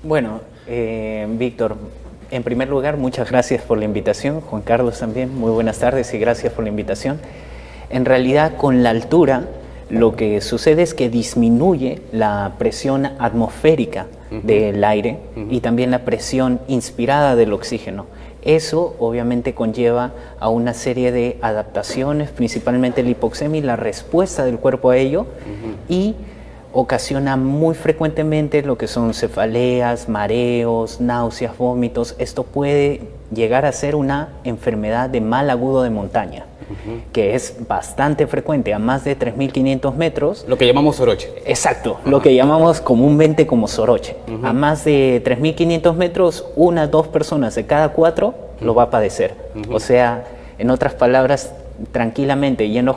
Bueno, Víctor, en primer lugar, muchas gracias por la invitación. Juan Carlos también, muy buenas tardes y gracias por la invitación. En realidad, con la altura, lo que sucede es que disminuye la presión atmosférica del aire y también la presión inspirada del oxígeno. Eso obviamente conlleva a una serie de adaptaciones, principalmente la hipoxemia y la respuesta del cuerpo a ello, y ocasiona muy frecuentemente lo que son cefaleas, mareos, náuseas, vómitos. Esto puede llegar a ser una enfermedad de mal agudo de montaña, que es bastante frecuente, a más de 3.500 metros. Lo que llamamos soroche. Exacto, lo que llamamos comúnmente como soroche. A más de 3.500 metros, 1 a 2 personas de cada 4 lo va a padecer. O sea, en otras palabras, tranquilamente yendo a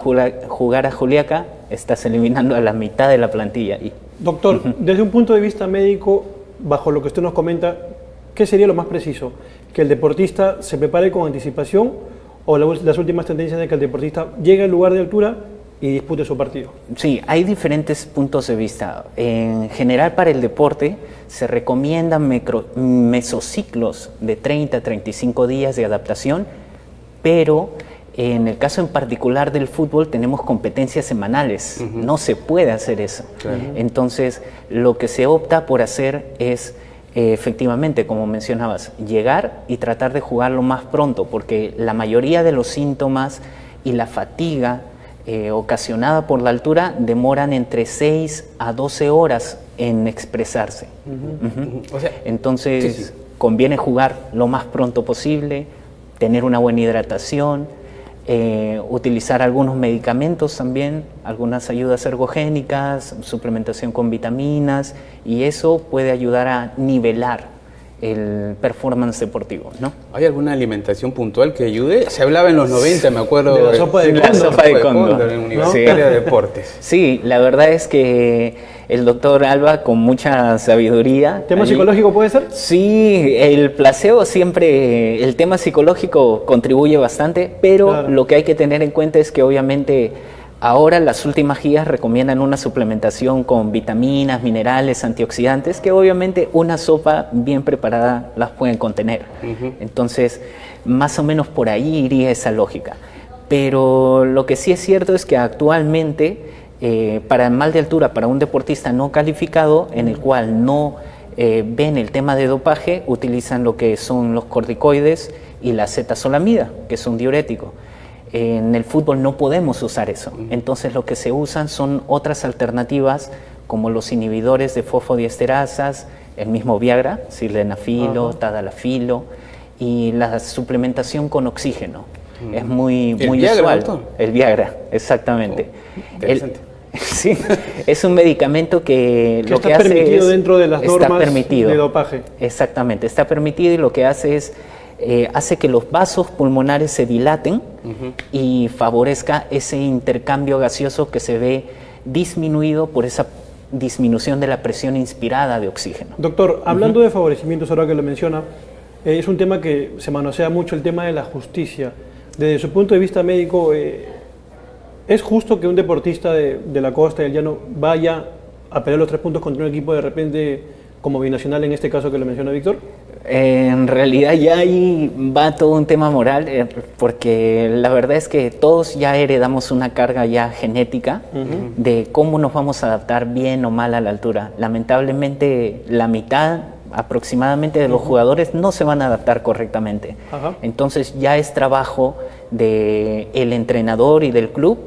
jugar a Juliaca, estás eliminando a la mitad de la plantilla. Doctor, desde un punto de vista médico, bajo lo que usted nos comenta, ¿qué sería lo más preciso? ¿Que el deportista se prepare con anticipación o las últimas tendencias de que el deportista llegue al lugar de altura y dispute su partido? Sí, hay diferentes puntos de vista. En general, para el deporte se recomiendan mesociclos de 30 a 35 días de adaptación, pero en el caso en particular del fútbol tenemos competencias semanales, no se puede hacer eso. Entonces, lo que se opta por hacer es, efectivamente, como mencionabas, llegar y tratar de jugar lo más pronto, porque la mayoría de los síntomas y la fatiga ocasionada por la altura demoran entre 6 a 12 horas en expresarse. O sea, entonces, conviene jugar lo más pronto posible, tener una buena hidratación, utilizar algunos medicamentos también, algunas ayudas ergogénicas, suplementación con vitaminas, y eso puede ayudar a nivelar el performance deportivo, ¿no? ¿Hay alguna alimentación puntual que ayude? Se hablaba en los 90, me acuerdo, de la sopa de la sopa de cóndor en Universitaria de Deportes. Sí, la verdad es que el doctor Alba, con mucha sabiduría... ¿Tema psicológico puede ser? Sí, el placebo siempre, el tema psicológico contribuye bastante, pero lo que hay que tener en cuenta es que obviamente ahora las últimas guías recomiendan una suplementación con vitaminas, minerales, antioxidantes, que obviamente una sopa bien preparada las pueden contener. Entonces, más o menos por ahí iría esa lógica. Pero lo que sí es cierto es que actualmente, para el mal de altura, para un deportista no calificado, en el cual no ven el tema de dopaje, utilizan lo que son los corticoides y la acetazolamida, que es un diurético. En el fútbol no podemos usar eso, entonces lo que se usan son otras alternativas como los inhibidores de fosfodiesterasas, el mismo Viagra, sildenafilo, tadalafilo, y la suplementación con oxígeno. Es muy usual. Doctor? El Viagra, exactamente. Interesante. Sí, es un medicamento que lo que hace es... Está permitido dentro de las normas de dopaje. Exactamente, está permitido, y lo que hace es hace que los vasos pulmonares se dilaten y favorezca ese intercambio gaseoso que se ve disminuido por esa disminución de la presión inspirada de oxígeno. Doctor, hablando de favorecimientos, ahora que lo menciona, es un tema que se manosea mucho, el tema de la justicia. Desde su punto de vista médico, ¿es justo que un deportista de la costa del llano vaya a pelear los 3 puntos contra un equipo de repente como binacional, en este caso que lo menciona Víctor? En realidad ya ahí va todo un tema moral, porque la verdad es que todos ya heredamos una carga ya genética de cómo nos vamos a adaptar bien o mal a la altura. Lamentablemente la mitad aproximadamente de los jugadores no se van a adaptar correctamente. Entonces ya es trabajo del entrenador y del club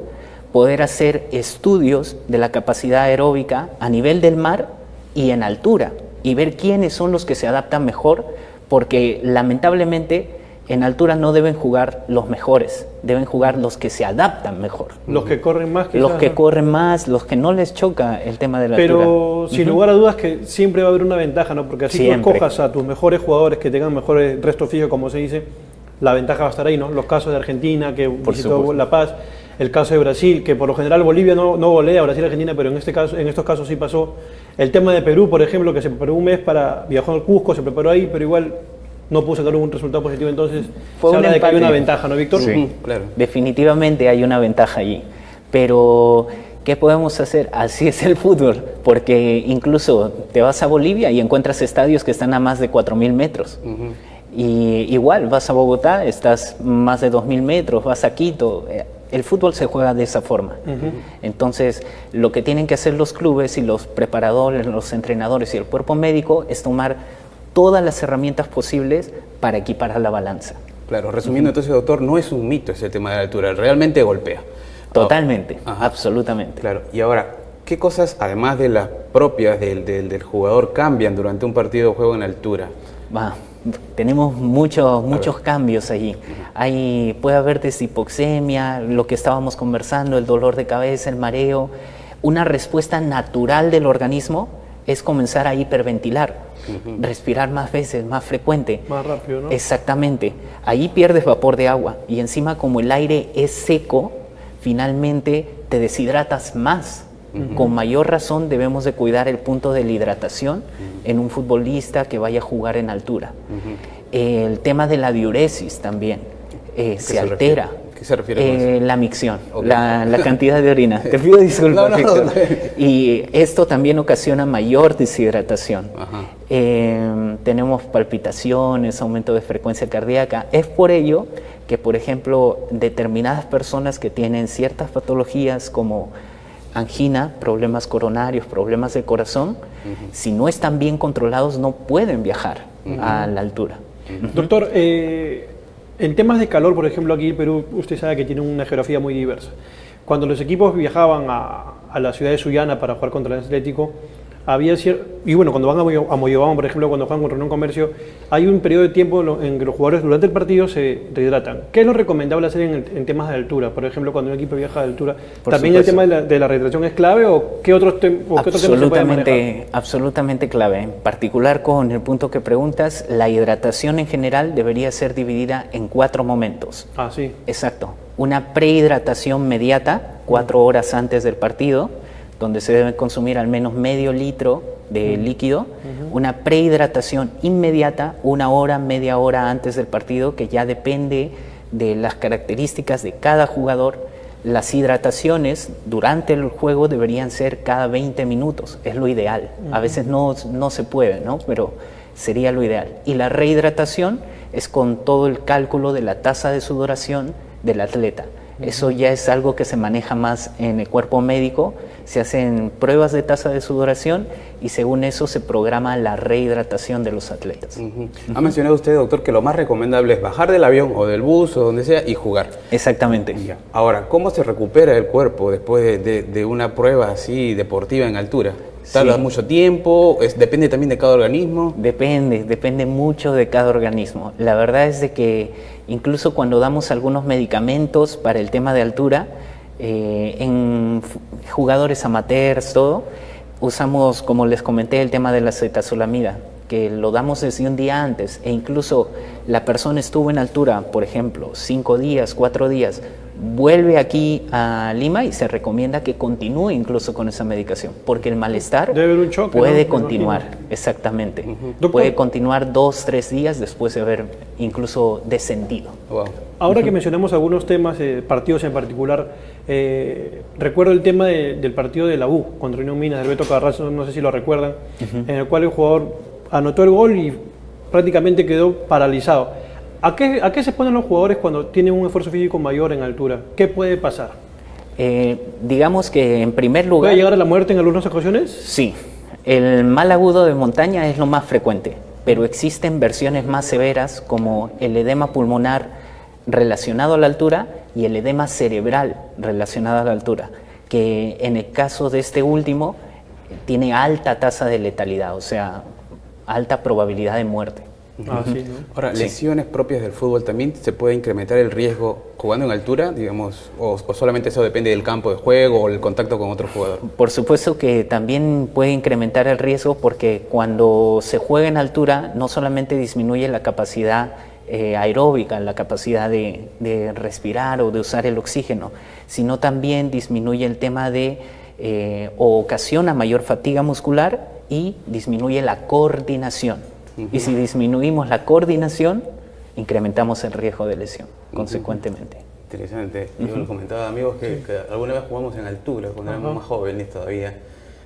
poder hacer estudios de la capacidad aeróbica a nivel del mar y en altura, y ver quiénes son los que se adaptan mejor, porque lamentablemente en altura no deben jugar los mejores, deben jugar los que se adaptan mejor. Los que corren más, quizás. Los que corren más, los que no les choca el tema de la altura. Pero sin lugar a dudas que siempre va a haber una ventaja, ¿no? Porque así tú escojas a tus mejores jugadores que tengan mejores resto fijo, como se dice, la ventaja va a estar ahí, ¿no? Los casos de Argentina, que visitó La Paz, el caso de Brasil, que por lo general Bolivia no golea a Brasil y Argentina, pero en estos casos sí pasó. El tema de Perú, por ejemplo, que se preparó un mes para viajar al Cusco, se preparó ahí, pero igual no pudo sacar un resultado positivo, entonces se habla de que hay una ventaja, ¿no, Víctor? Sí, claro. Definitivamente hay una ventaja allí, pero ¿Qué podemos hacer? Así es el fútbol, porque incluso te vas a Bolivia y encuentras estadios que están a más de 4.000 metros. Y igual, vas a Bogotá, estás más de 2.000 metros, vas a Quito. El fútbol se juega de esa forma. Entonces, lo que tienen que hacer los clubes y los preparadores, los entrenadores y el cuerpo médico es tomar todas las herramientas posibles para equiparar la balanza. Claro, resumiendo entonces, doctor, no es un mito ese tema de la altura, realmente golpea. Totalmente, absolutamente. Claro, y ahora, ¿qué cosas, además de las propias del jugador, cambian durante un partido de juego en altura? Tenemos muchos cambios allí. Puede haber desde hipoxemia, lo que estábamos conversando, el dolor de cabeza, el mareo. Una respuesta natural del organismo es comenzar a hiperventilar, respirar más veces, más frecuente. Más rápido, ¿no? Exactamente. Ahí pierdes vapor de agua y encima como el aire es seco, finalmente te deshidratas más. Con mayor razón debemos de cuidar el punto de la hidratación en un futbolista que vaya a jugar en altura. El tema de la diuresis también se altera. ¿Qué se refiere con eso? La micción, la cantidad de orina. Te pido disculpas, no. Y esto también ocasiona mayor deshidratación. Tenemos palpitaciones, aumento de frecuencia cardíaca. Es por ello que, por ejemplo, determinadas personas que tienen ciertas patologías como angina, problemas coronarios, problemas de corazón, si no están bien controlados no pueden viajar a la altura. Doctor, en temas de calor, por ejemplo, aquí en Perú, usted sabe que tiene una geografía muy diversa. Cuando los equipos viajaban a la ciudad de Sullana para jugar contra el Atlético, y bueno, cuando van a Moyobamba, por ejemplo, cuando juegan contra un comercio, hay un periodo de tiempo en que los jugadores durante el partido se rehidratan. ¿Qué es lo recomendable hacer en temas de altura? Por ejemplo, cuando un equipo viaja de altura, ¿también el tema de la rehidratación es clave o qué otros temas se pueden manejar? Absolutamente clave. En particular con el punto que preguntas, la hidratación en general debería ser dividida en 4 momentos. Ah, sí. Exacto. Una prehidratación mediata, 4 horas antes del partido, donde se debe consumir al menos medio litro de líquido, una prehidratación inmediata, 1 hora, media hora antes del partido, que ya depende de las características de cada jugador. Las hidrataciones durante el juego deberían ser cada 20 minutos, es lo ideal. A veces no se puede, ¿no? Pero sería lo ideal. Y la rehidratación es con todo el cálculo de la tasa de sudoración del atleta. Eso ya es algo que se maneja más en el cuerpo médico, se hacen pruebas de tasa de sudoración y según eso se programa la rehidratación de los atletas. Ha mencionado usted, doctor, que lo más recomendable es bajar del avión o del bus o donde sea y jugar. Exactamente. Ahora, ¿cómo se recupera el cuerpo después de una prueba así deportiva en altura? ¿Tarda mucho tiempo? ¿Depende también de cada organismo? Depende mucho de cada organismo. La verdad es de que incluso cuando damos algunos medicamentos para el tema de altura, en jugadores amateurs, usamos, como les comenté, el tema de la acetazolamida, que lo damos desde un día antes, e incluso la persona estuvo en altura, por ejemplo, 5 días, 4 días, vuelve aquí a Lima y se recomienda que continúe incluso con esa medicación, porque el malestar debe haber un choque, puede continuar, exactamente, puede continuar 2, 3 días después de haber incluso descendido. Ahora que mencionamos algunos temas, partidos en particular, recuerdo el tema del partido de la U contra Unión Minas, de Beto Carrasco, no sé si lo recuerdan, en el cual el jugador anotó el gol y prácticamente quedó paralizado. ¿A qué se ponen los jugadores cuando tienen un esfuerzo físico mayor en altura? ¿Qué puede pasar? Digamos que en primer lugar... ¿Puede llegar a la muerte en algunas ocasiones? Sí. El mal agudo de montaña es lo más frecuente, pero existen versiones más severas como el edema pulmonar relacionado a la altura y el edema cerebral relacionado a la altura, que en el caso de este último tiene alta tasa de letalidad, o sea, alta probabilidad de muerte. Sí, ¿no? Ahora, lesiones propias del fútbol, ¿también se puede incrementar el riesgo jugando en altura, digamos, o solamente eso depende del campo de juego o el contacto con otro jugador? Por supuesto que también puede incrementar el riesgo porque cuando se juega en altura no solamente disminuye la capacidad aeróbica, la capacidad de respirar o de usar el oxígeno, sino también disminuye el tema o ocasiona mayor fatiga muscular y disminuye la coordinación. Y si disminuimos la coordinación, incrementamos el riesgo de lesión, consecuentemente. Interesante. Yo les comentaba, amigos, que alguna vez jugamos en altura, cuando éramos más jóvenes todavía.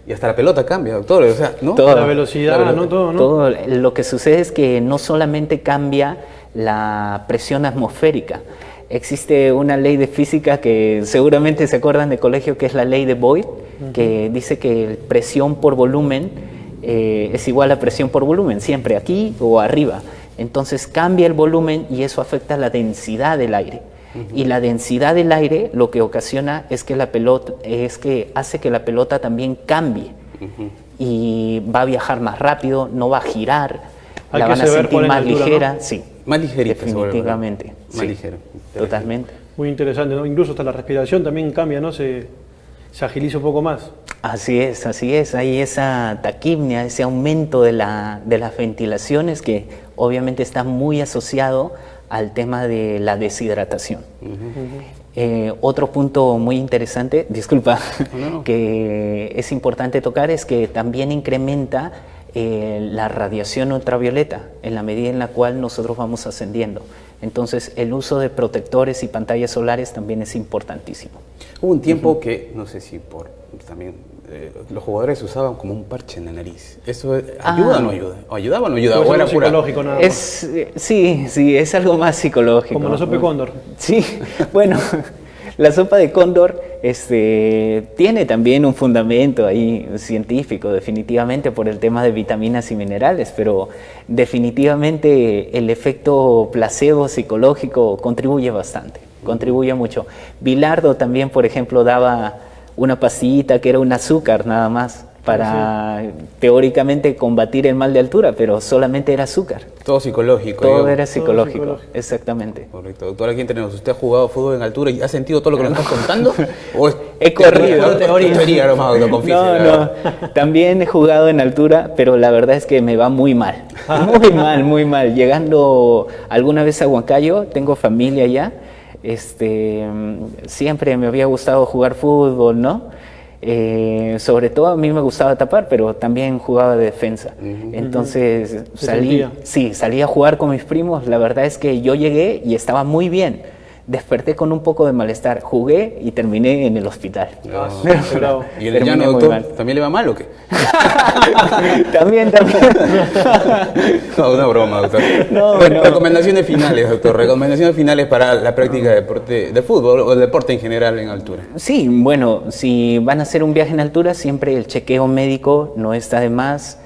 Y hasta la pelota cambia, doctor. O sea, ¿no? Toda la velocidad, ¿no? Todo, ¿no? Todo. Lo que sucede es que no solamente cambia la presión atmosférica. Existe una ley de física que seguramente se acuerdan de colegio, que es la ley de Boyd, que dice que presión por volumen es igual a presión por volumen, siempre aquí o arriba. Entonces cambia el volumen y eso afecta la densidad del aire. Y la densidad del aire lo que ocasiona es que hace que la pelota también cambie y va a viajar más rápido, no va a girar, la van a sentir más ligera, ¿no? Sí, más ligerita, definitivamente, más ligera, totalmente. Muy interesante, ¿no? Incluso hasta la respiración también cambia, ¿no? Se agiliza un poco más. Así es, hay esa taquipnia, ese aumento de las ventilaciones que obviamente está muy asociado al tema de la deshidratación. Otro punto muy interesante, disculpa, que es importante tocar es que también incrementa la radiación ultravioleta en la medida en la cual nosotros vamos ascendiendo. Entonces el uso de protectores y pantallas solares también es importantísimo. Hubo un tiempo que, no sé si los jugadores usaban como un parche en la nariz. ¿Eso ayuda o no ayuda? ¿O ayudaba o no ayudaba? ¿O era psicológico nada más? Sí, es algo más psicológico. Como la sopa de cóndor. Sí, bueno, la sopa de cóndor tiene también un fundamento ahí científico, definitivamente, por el tema de vitaminas y minerales, pero definitivamente el efecto placebo psicológico contribuye bastante, contribuye mucho. Bilardo también, por ejemplo, daba una pastillita que era un azúcar nada más para teóricamente combatir el mal de altura, pero solamente era azúcar. Todo psicológico. Todo era psicológico, exactamente. Correcto. Doctor, aquí entre nosotros, ¿usted ha jugado fútbol en altura y ha sentido todo lo que nos estás contando? ¿O he corrido. Teoría, no, también he jugado en altura, pero la verdad es que me va muy mal. Muy mal. Llegando alguna vez a Huancayo, tengo familia allá. Siempre me había gustado jugar fútbol, ¿no? Sobre todo a mí me gustaba tapar, pero también jugaba de defensa. Entonces salí a jugar con mis primos. La verdad es que yo llegué y estaba muy bien. Desperté con un poco de malestar. Jugué y terminé en el hospital. ¿Y el llano, doctor, también le va mal o qué? También. No, una broma, doctor. Recomendaciones finales, doctor. Recomendaciones finales para la práctica de fútbol o el deporte en general en altura. Sí, bueno, si van a hacer un viaje en altura, siempre el chequeo médico no está de más.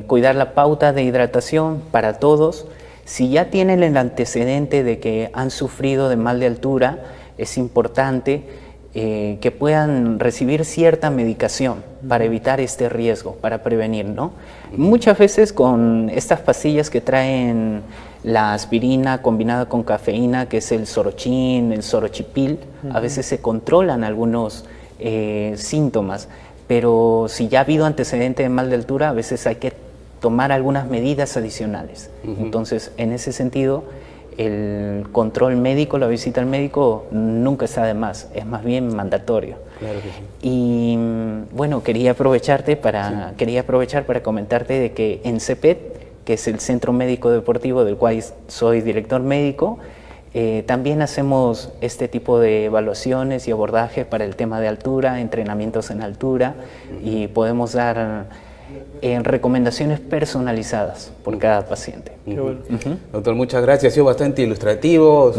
Cuidar la pauta de hidratación para todos. Si ya tienen el antecedente de que han sufrido de mal de altura, es importante que puedan recibir cierta medicación para evitar este riesgo, para prevenir, ¿no? Muchas veces con estas pastillas que traen la aspirina combinada con cafeína, que es el sorochín, el sorochipil, a veces se controlan algunos síntomas, pero si ya ha habido antecedente de mal de altura, a veces hay que tomar algunas medidas adicionales. Entonces, en ese sentido, el control médico, la visita al médico nunca está de más, es más bien mandatorio. Claro que sí. Y bueno, quería aprovechar para comentarte de que en CEPET, que es el Centro Médico Deportivo del cual soy director médico, también hacemos este tipo de evaluaciones y abordajes para el tema de altura, entrenamientos en altura, y podemos dar recomendaciones personalizadas por cada paciente. Doctor, muchas gracias, ha sido bastante ilustrativo.